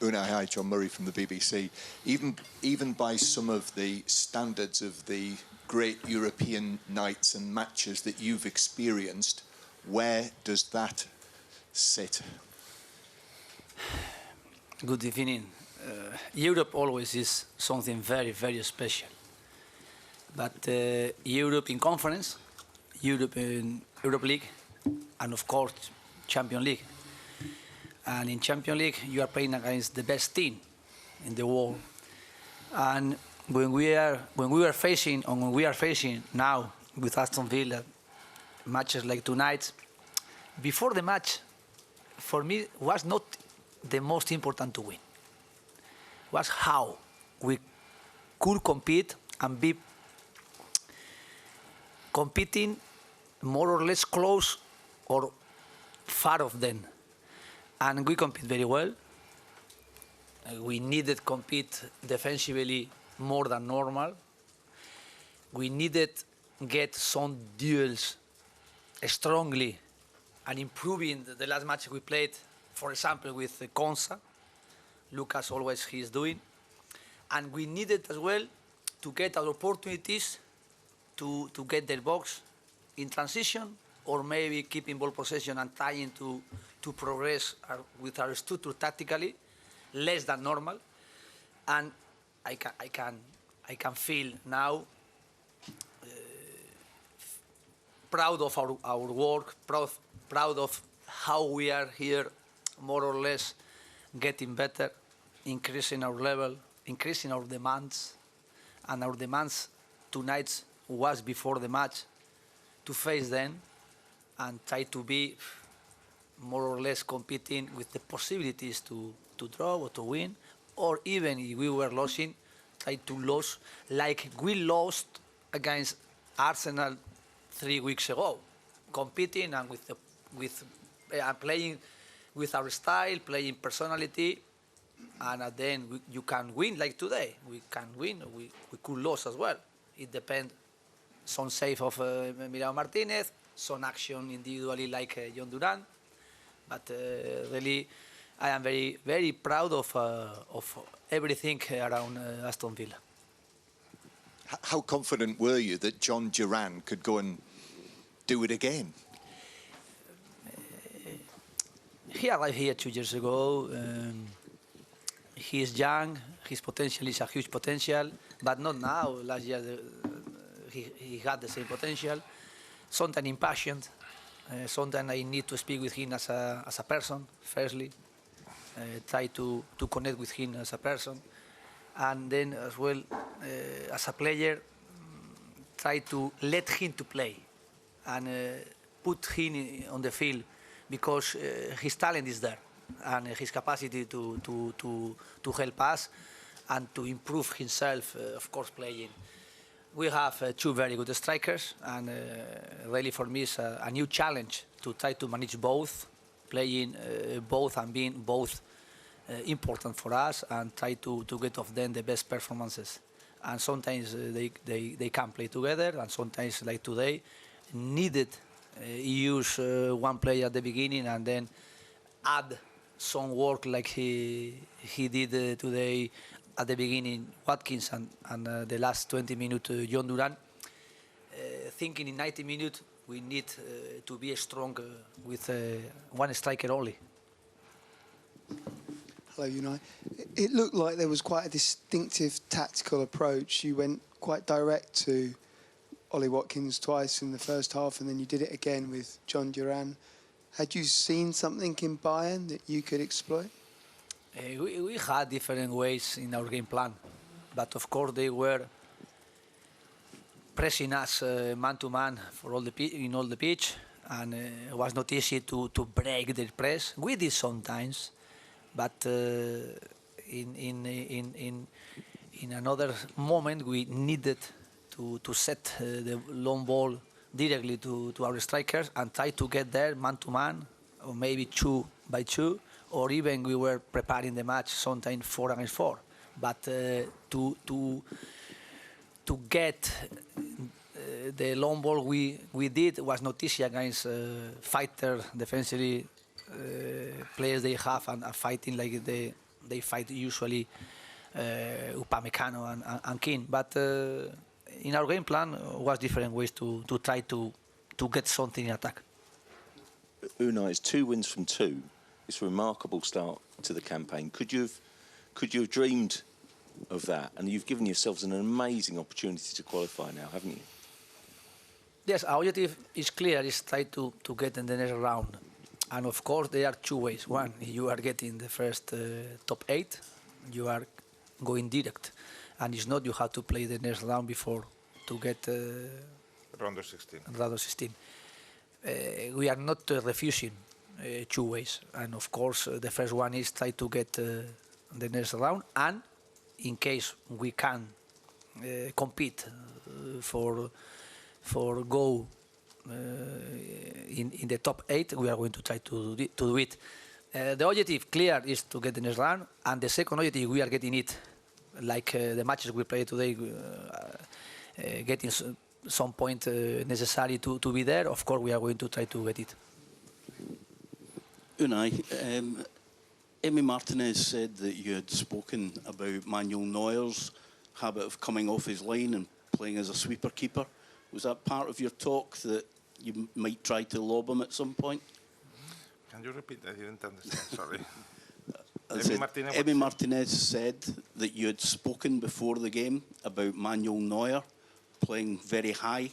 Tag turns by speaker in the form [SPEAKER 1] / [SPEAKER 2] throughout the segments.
[SPEAKER 1] Unai, hi, John Murray from the BBC. Even by some of the standards of the great European nights and matches that you've experienced, where does that sit?
[SPEAKER 2] Good evening. Europe always is something very, very special. But Europe in Conference, Europe in Europe League, and of course, Champions League. And in Champions League, you are playing against the best team in the world. And when we are facing now with Aston Villa matches like tonight, before the match, for me, was not the most important to win. Was how we could compete and be competing more or less close or far of them. And we compete very well. We needed compete defensively more than normal. We needed get some duels strongly and improving the last match we played, for example, with Konsa. Lucas always he is doing. And we needed as well to get our opportunities to get their box in transition or maybe keeping ball possession and trying to progress with our structure tactically, less than normal. And I can feel now proud of our work, proud of how we are here, more or less getting better, increasing our level, increasing our demands. And our demands tonight was before the match to face them and try to be more or less competing with the possibilities to draw or to win, or even if we were losing, try to lose like we lost against Arsenal 3 weeks ago, competing and playing with our style, playing personality, and then you can win like today. We can win, we could lose as well. It depends. Some save of Emiliano Martinez, some action individually like John Duran, but really I am very, very proud of everything around Aston Villa.
[SPEAKER 1] How confident were you that John Duran could go and do it again?
[SPEAKER 2] He arrived here 2 years ago. He is young. His potential is a huge potential, but not now. Last year he had the same potential. Sometimes impatient. Sometimes I need to speak with him as a person, firstly. Try to connect with him as a person. And then as well, as a player, try to let him to play and put him on the field because his talent is there and his capacity to help us and to improve himself, of course, playing. We have 2 very good strikers, and really for me it's a new challenge to try to manage both, playing both and being both important for us and try to get of them the best performances. And sometimes they can play together, and sometimes like today needed use one player at the beginning and then add some work like he did today at the beginning, Watkins, and the last 20 minutes, John Duran. Thinking in 90 minutes, we need to be strong with one striker only.
[SPEAKER 3] Hello, Unai. It looked like there was quite a distinctive tactical approach. You went quite direct to Ollie Watkins twice in the first half, and then you did it again with John Duran. Had you seen something in Bayern that you could exploit?
[SPEAKER 2] We had different ways in our game plan, but of course they were pressing us man-to-man for in all the pitch, and it was not easy to break their press. We did sometimes, but in another moment we needed to set the long ball directly to our strikers and try to get there man-to-man, or maybe 2 by 2. Or even we were preparing the match sometimes 4 against 4. But to get the long ball we did was not easy against fighter defensively players they have and are fighting like the they fight usually Upamecano and Keane. But in our game plan was different ways to try to get something in attack.
[SPEAKER 4] Unai, it's 2 wins from 2. It's a remarkable start to the campaign. Could you have dreamed of that? And you've given yourselves an amazing opportunity to qualify now, haven't you?
[SPEAKER 2] Yes, our objective is clear, is try to get in the next round. And of course, there are 2 ways. One, you are getting the first top 8, you are going direct. And if not, you have to play the next round before to get
[SPEAKER 5] round of 16.
[SPEAKER 2] Round of 16. We are not refusing 2 ways. And of course, the first one is try to get the next round. And in case we can compete for go in the top 8, we are going to try to do it. The objective clear is to get the next round, and the second objective we are getting it, like the matches we play today, getting some point necessary to be there. Of course, we are going to try to get it.
[SPEAKER 6] Unai, Emi Martinez said that you had spoken about Manuel Neuer's habit of coming off his line and playing as a sweeper keeper. Was that part of your talk, that you might try to lob him at some point?
[SPEAKER 5] Can you repeat? I didn't understand, sorry.
[SPEAKER 6] Emi Martinez said that you had spoken before the game about Manuel Neuer playing very high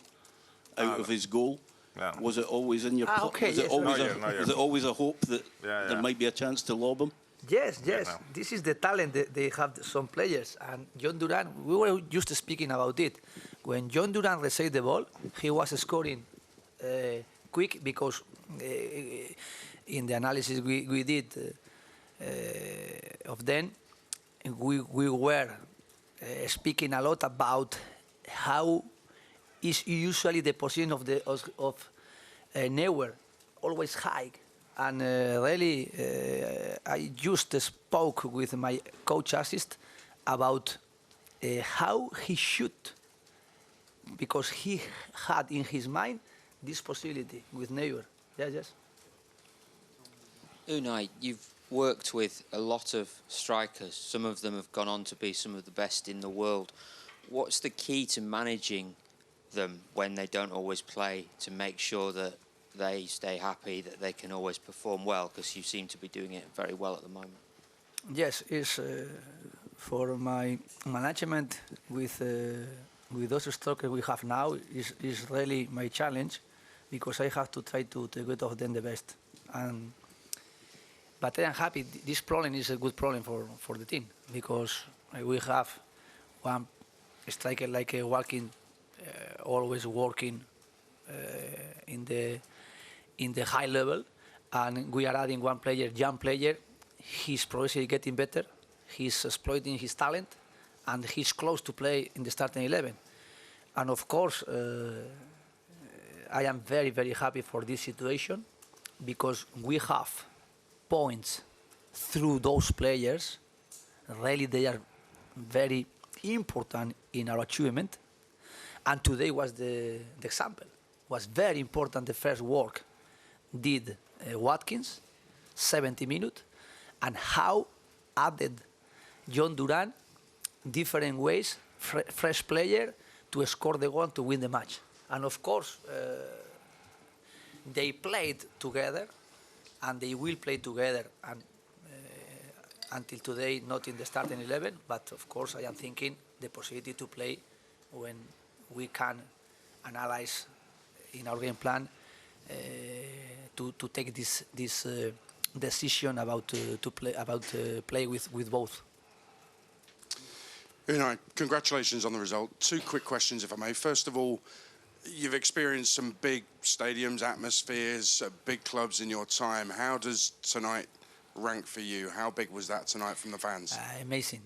[SPEAKER 6] out of his goal.
[SPEAKER 5] Yeah.
[SPEAKER 6] Was it always in your
[SPEAKER 2] okay,
[SPEAKER 6] was it
[SPEAKER 2] yes,
[SPEAKER 6] always was it always a hope that there might be a chance to lob him?
[SPEAKER 2] Yes.
[SPEAKER 5] Yeah.
[SPEAKER 2] This is the talent that they have, some players. And John Duran, we were just speaking about it. When John Duran received the ball, he was scoring quick, because in the analysis we did of them, we were speaking a lot about how is usually the position of Neuer, always high. And really, I just spoke with my coach assist about how he should, because he had in his mind this possibility with Neuer. Yes.
[SPEAKER 7] Unai, you've worked with a lot of strikers. Some of them have gone on to be some of the best in the world. What's the key to managing them when they don't always play, to make sure that they stay happy, that they can always perform well? Because you seem to be doing it very well at the moment.
[SPEAKER 2] Yes, it's for my management with those strikers we have now is really my challenge, because I have to try to get of them the best. But I am happy. This problem is a good problem for the team, because we have one striker like walking, always working in the high level, and we are adding one player, young player. He's progressively getting better. He's exploiting his talent, and he's close to play in the starting 11. And of course, I am very, very happy for this situation, because we have points through those players. Really, they are very important in our achievement. And today was the example. Was very important, the first work did Watkins, 70 minutes, and how added John Duran different ways, fresh player, to score the goal to win the match. And of course, they played together, and they will play together, and until today, not in the starting 11, but of course I am thinking the possibility to play when we can analyze in our game plan to take this decision about play with both.
[SPEAKER 8] Unai, congratulations on the result. 2 quick questions, if I may. First of all, you've experienced some big stadiums, atmospheres, big clubs in your time. How does tonight rank for you? How big was that tonight from the fans?
[SPEAKER 2] Amazing.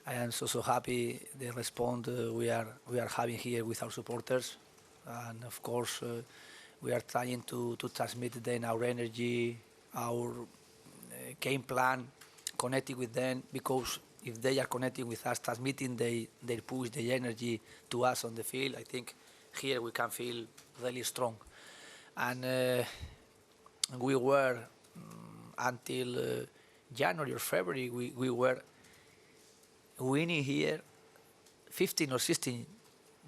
[SPEAKER 2] I am so happy the response we are having here with our supporters, and of course we are trying to transmit them our energy, our game plan, connecting with them, because if they are connecting with us, transmitting their push, their energy to us on the field, I think here we can feel really strong. And we were until January or February, we were winning here 15 or 16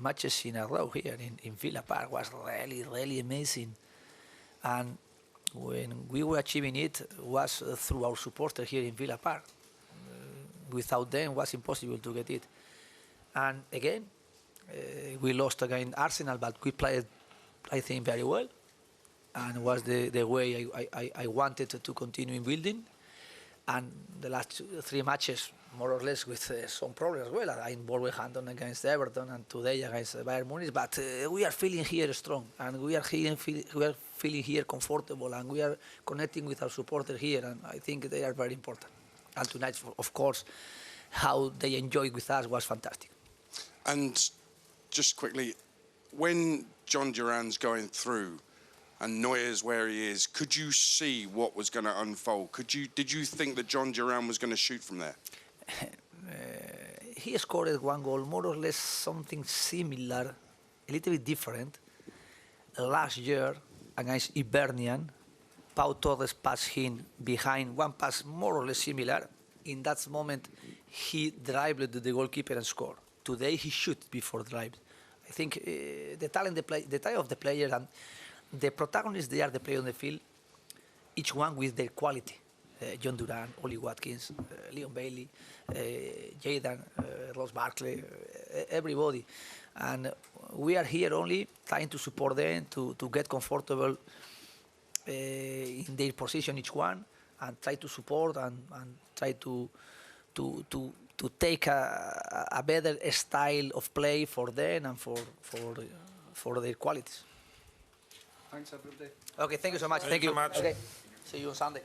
[SPEAKER 2] matches in a row here in Villa Park. Was really, really amazing. And when we were achieving it was through our supporters here in Villa Park. Without them, it was impossible to get it. And again, we lost against Arsenal, but we played, I think, very well. And was the way I wanted to continue in building. And the last 3 matches, more or less, with some problems as well. I involved Wolverhampton against Everton and today against Bayern Munich. But we are feeling here strong, and we are feeling here comfortable, and we are connecting with our supporters here. And I think they are very important. And tonight, of course, how they enjoyed with us was fantastic.
[SPEAKER 8] And just quickly, when John Duran's going through and Neuer's where he is, could you see what was going to unfold? Did you think that John Duran was going to shoot from there?
[SPEAKER 2] He scored 1 goal, more or less something similar, a little bit different. Last year against Hibernian, Pau Torres passed him behind, 1 pass more or less similar. In that moment, he dribbled the goalkeeper and scored. Today, he shot before dribble. I think the talent of the player and the protagonists, they are the player on the field, each one with their quality. John Duran, Ollie Watkins, Leon Bailey, Jayden, Ross Barkley, everybody. And we are here only trying to support them to get comfortable in their position, each one, and try to support and try to take a better style of play for them and for their qualities.
[SPEAKER 3] Thanks, everybody.
[SPEAKER 2] Okay, thank you so much.
[SPEAKER 5] Thank you so much.
[SPEAKER 2] Okay, see you on Sunday.